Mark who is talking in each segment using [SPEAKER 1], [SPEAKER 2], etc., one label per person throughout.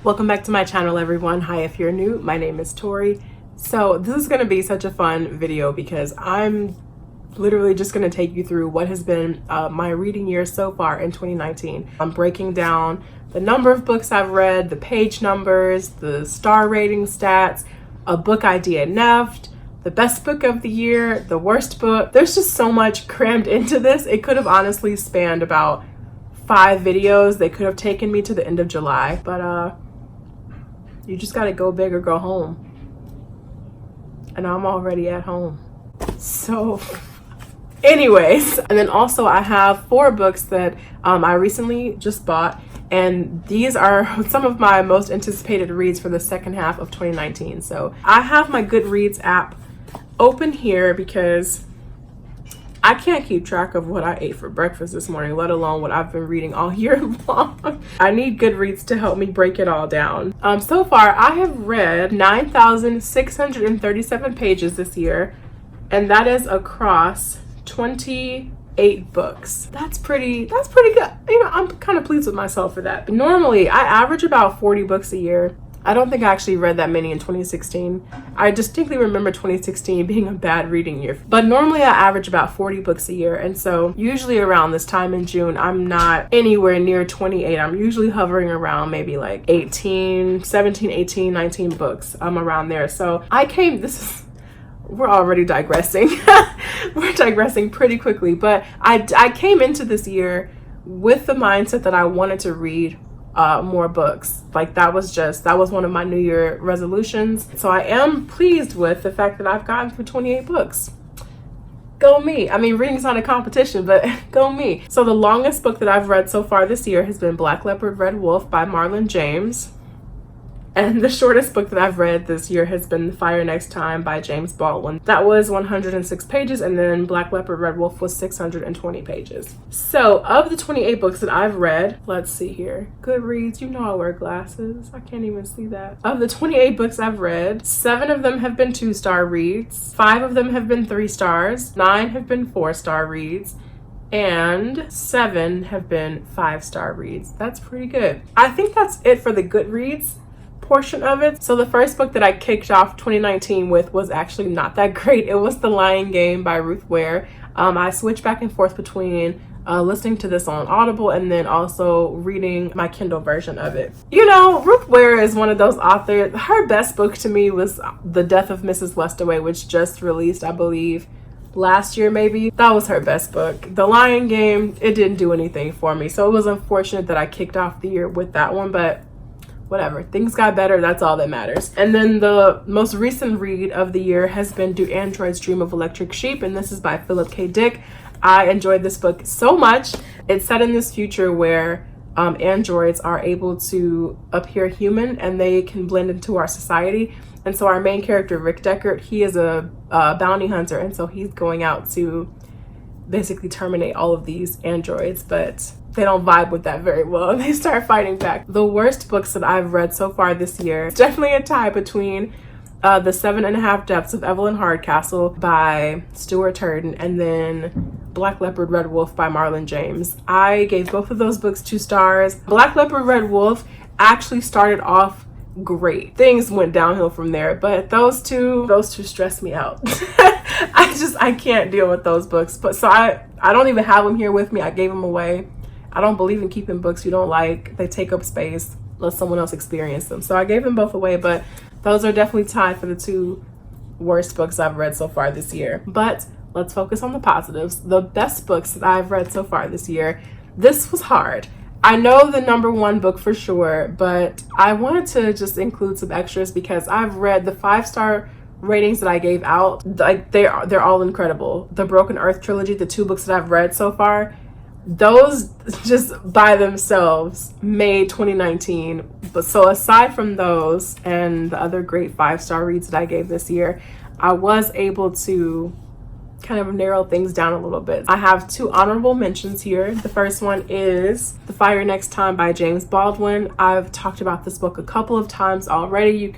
[SPEAKER 1] Welcome back to my channel, everyone. Hi, if you're new, my name is Tori. So this is going to be such a fun video because I'm literally just going to take you through what has been my reading year so far in 2019. I'm breaking down the number of books I've read, the page numbers, the star rating stats, a book I DNF'd, the best book of the year, the worst book. There's just so much crammed into this. It could have honestly spanned about 5 videos. They could have taken me to the end of July, but you just gotta go big or go home. And I'm already at home. So anyways, and then also I have 4 books that I recently just bought, and these are some of my most anticipated reads for the second half of 2019. So I have my Goodreads app open here because I can't keep track of what I ate for breakfast this morning, let alone what I've been reading all year long. I need Goodreads to help me break it all down. So far, I have read 9,637 pages this year, and that is across 28 books. That's pretty good. You know, I'm kind of pleased with myself for that. Normally, I average about 40 books a year. I don't think I actually read that many in 2016. I distinctly remember 2016 being a bad reading year. But normally I average about 40 books a year. And so usually around this time in June, I'm not anywhere near 28. I'm usually hovering around maybe like 17, 18, 19 books. I'm around there. So we're already digressing. We're digressing pretty quickly. But I came into this year with the mindset that I wanted to read more books. Like that was one of my New Year resolutions. So I am pleased with the fact that I've gotten through 28 books. Go me. I mean, reading's not a competition, but go me. So the longest book that I've read so far this year has been Black Leopard, Red Wolf by Marlon James. And the shortest book that I've read this year has been The Fire Next Time by James Baldwin. That was 106 pages, and then Black Leopard, Red Wolf was 620 pages. So of the 28 books that I've read, let's see here. Goodreads, you know I wear glasses. I can't even see that. Of the 28 books I've read, 7 of them have been 2-star reads, 5 of them have been 3 stars, 9 have been 4-star reads, and 7 have been 5-star reads. That's pretty good. I think that's it for the Goodreads portion of it. So the first book that I kicked off 2019 with was actually not that great. It was The Lion Game by Ruth Ware. I switched back and forth between listening to this on Audible and then also reading my Kindle version of it. You know, Ruth Ware is one of those authors. Her best book to me was The Death of Mrs. Westaway, which just released, I believe, last year maybe. That was her best book. The Lion Game, it didn't do anything for me. So it was unfortunate that I kicked off the year with that one, but whatever, things got better, that's all that matters. And then the most recent read of the year has been Do Androids Dream of Electric Sheep, and this is by Philip K. Dick. I enjoyed this book so much. It's set in this future where androids are able to appear human and they can blend into our society. And so our main character, Rick Deckard, he is a bounty hunter, and so he's going out to basically terminate all of these androids, but they don't vibe with that very well. They start fighting back. The worst books that I've read so far this year, definitely a tie between The 7.5 Depths of Evelyn Hardcastle by Stuart Turton and then Black Leopard, Red Wolf by Marlon James. I gave both of those books 2 stars. Black Leopard, Red Wolf actually started off great. Things went downhill from there, but those two stress me out. I can't deal with those books. But so I don't even have them here with me. I gave them away. I don't believe in keeping books you don't like. They take up space. Let someone else experience them. So I gave them both away, but those are definitely tied for the 2 worst books I've read so far this year. But let's focus on the positives. The best books that I've read so far this year. This was hard. I know the number 1 book for sure, but I wanted to just include some extras because I've read the 5-star ratings that I gave out. Like they're all incredible. The Broken Earth trilogy, the 2 books that I've read so far, those just by themselves made 2019. But so aside from those and the other great 5-star reads that I gave this year, I was able to kind of narrow things down a little bit. I have 2 honorable mentions here. The first one is The Fire Next Time by James Baldwin. I've talked about this book a couple of times already.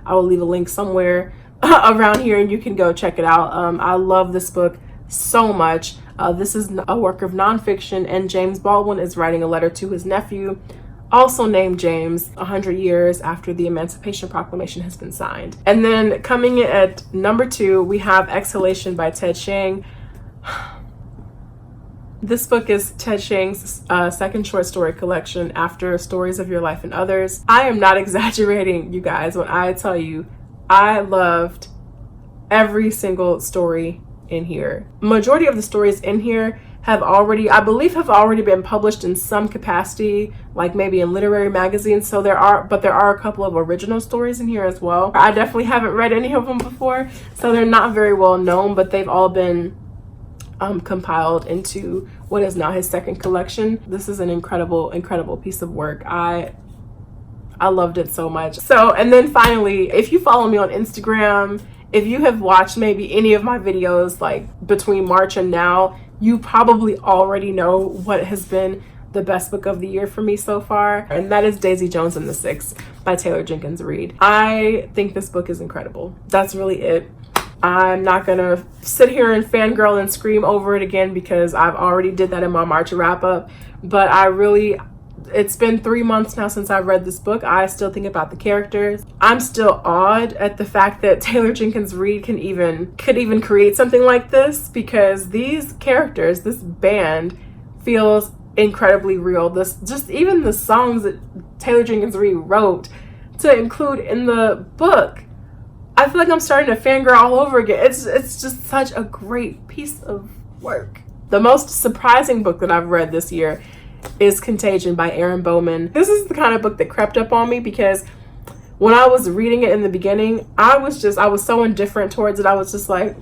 [SPEAKER 1] I will leave a link somewhere around here and you can go check it out. I love this book so much. This is a work of nonfiction, and James Baldwin is writing a letter to his nephew also named James, 100 years after the Emancipation Proclamation has been signed. And then coming in at number 2, we have Exhalation by Ted Chiang. This book is Ted Chiang's second short story collection after Stories of Your Life and Others. I am not exaggerating, you guys, when I tell you I loved every single story in here. Majority of the stories in here have already, I believe, have already been published in some capacity, like maybe in literary magazines. So there are a couple of original stories in here as well. I definitely haven't read any of them before, so they're not very well known, but they've all been compiled into what is now his second collection. This is an incredible piece of work. I loved it so much. So, and then finally, if you follow me on Instagram, if you have watched maybe any of my videos like between March and now, you probably already know what has been the best book of the year for me so far, and that is Daisy Jones and the Six by Taylor Jenkins Reid. I think this book is incredible. That's really it. I'm not gonna sit here and fangirl and scream over it again because I've already did that in my March wrap up, but it's been 3 months now since I've read this book. I still think about the characters. I'm still awed at the fact that Taylor Jenkins Reid could even create something like this, because these characters, this band, feels incredibly real. Even the songs that Taylor Jenkins Reid wrote to include in the book, I feel like I'm starting to fangirl all over again. It's just such a great piece of work. The most surprising book that I've read this year is Contagion by Erin Bowman. This is the kind of book that crept up on me because when I was reading it in the beginning, I was so indifferent towards it. I was just like,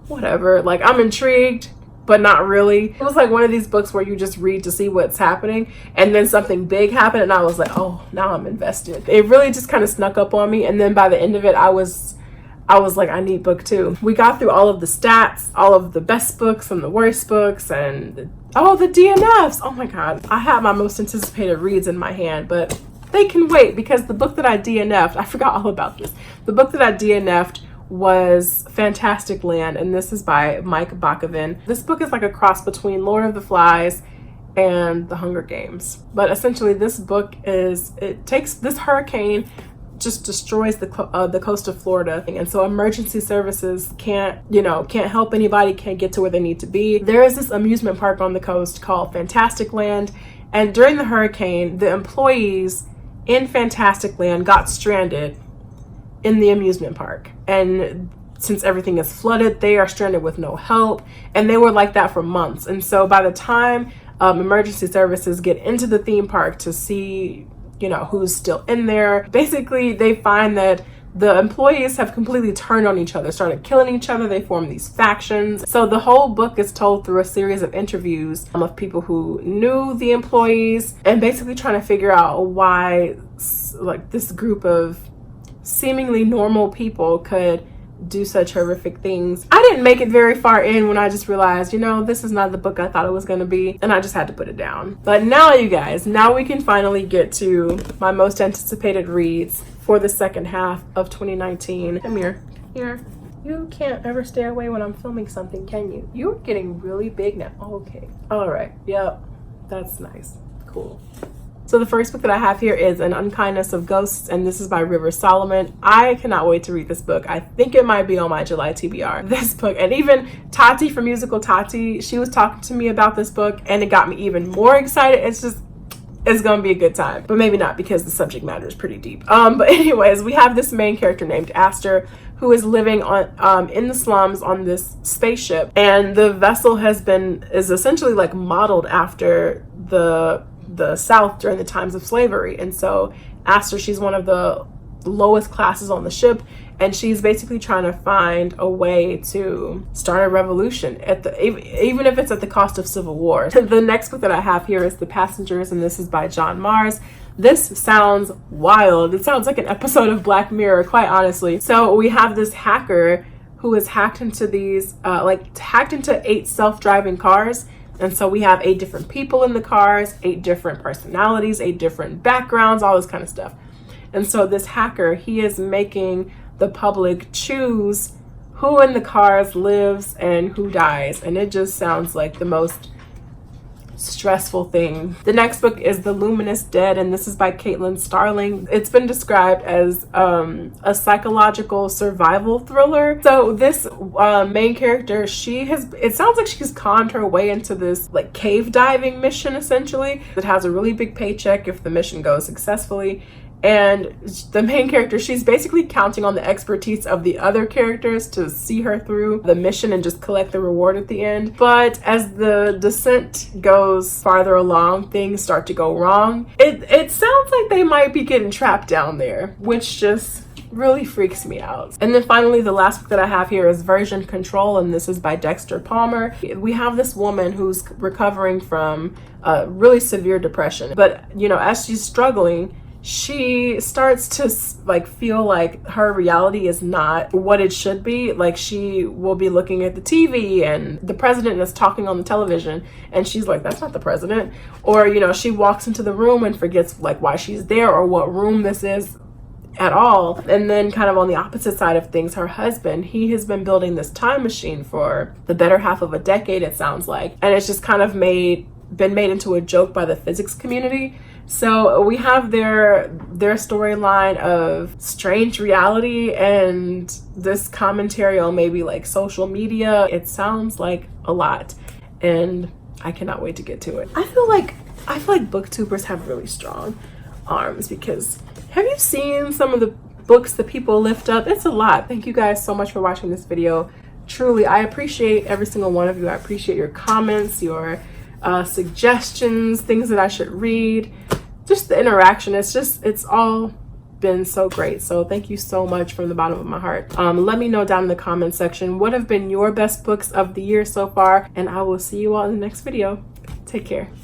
[SPEAKER 1] whatever. Like, I'm intrigued, but not really. It was like one of these books where you just read to see what's happening, and then something big happened and I was like, oh, now I'm invested. It really just kind of snuck up on me, and then by the end of it, I was like, I need book 2. We got through all of the stats, all of the best books and the worst books, and the DNFs. Oh my God. I have my most anticipated reads in my hand, but they can wait because the book that I DNF'd, I forgot all about this. The book that I DNF'd was Fantastic Land, and this is by Mike Bakoven. This book is like a cross between Lord of the Flies and The Hunger Games. But essentially this book takes this hurricane, just destroys the coast of Florida, and so emergency services can't help anybody, can't get to where they need to be. There is this amusement park on the coast called Fantastic Land, and during the hurricane, the employees in Fantastic Land got stranded in the amusement park, and since everything is flooded, they are stranded with no help, and they were like that for months. And so by the time emergency services get into the theme park to see who's still in there, basically they find that the employees have completely turned on each other, started killing each other. They form these factions. So the whole book is told through a series of interviews of people who knew the employees, and basically trying to figure out why like this group of seemingly normal people could do such horrific things. I didn't make it very far in when I just realized, this is not the book I thought it was going to be, and I just had to put it down. But now, you guys, now we can finally get to my most anticipated reads for the second half of 2019. Come here. You can't ever stay away when I'm filming something, can you? You're getting really big now. Oh, okay. All right. Yep. That's nice. Cool. So the first book that I have here is An Unkindness of Ghosts, and this is by River Solomon. I cannot wait to read this book. I think it might be on my July TBR. This book, and even Tati from musical Tati, she was talking to me about this book, and it got me even more excited. It's gonna be a good time, but maybe not because the subject matter is pretty deep. But anyways, we have this main character named Aster who is living on in the slums on this spaceship, and the vessel is essentially like modeled after the South during the times of slavery. And so Aster, she's one of the lowest classes on the ship, and she's basically trying to find a way to start a revolution even if it's at the cost of civil war. The next book that I have here is The Passengers, and this is by John Mars. This sounds wild. It sounds like an episode of Black Mirror, quite honestly. So we have this hacker who has hacked into hacked into 8 self-driving cars. And so we have 8 different people in the cars, 8 different personalities, 8 different backgrounds, all this kind of stuff. And so this hacker, he is making the public choose who in the cars lives and who dies. And it just sounds like the most stressful thing. The next book is The Luminous Dead, and this is by Caitlin Starling. It's been described as a psychological survival thriller. So this main character, it sounds like she's conned her way into this like cave diving mission essentially. It has a really big paycheck if the mission goes successfully. And the main character, she's basically counting on the expertise of the other characters to see her through the mission and just collect the reward at the end. But as the descent goes farther along, things start to go wrong. It sounds like they might be getting trapped down there, which just really freaks me out. And then finally, the last book that I have here is Version Control, and this is by Dexter Palmer. We have this woman who's recovering from really severe depression. But, you know, as she's struggling, she starts to like feel like her reality is not what it should be. Like she will be looking at the TV and the president is talking on the television and she's like, that's not the president. Or, you know, she walks into the room and forgets like why she's there or what room this is at all. And then kind of on the opposite side of things, her husband, he has been building this time machine for the better half of a decade, it sounds like. And it's just kind of been made into a joke by the physics community. So we have their storyline of strange reality and this commentary on maybe like social media. It sounds like a lot and I cannot wait to get to it. I feel like booktubers have really strong arms, because have you seen some of the books that people lift up? It's a lot. Thank you guys so much for watching this video. Truly, I appreciate every single one of you. I appreciate your comments, your suggestions, things that I should read, just the interaction. It's all been so great. So thank you so much from the bottom of my heart. Let me know down in the comment section what have been your best books of the year so far, and I will see you all in the next video. Take care.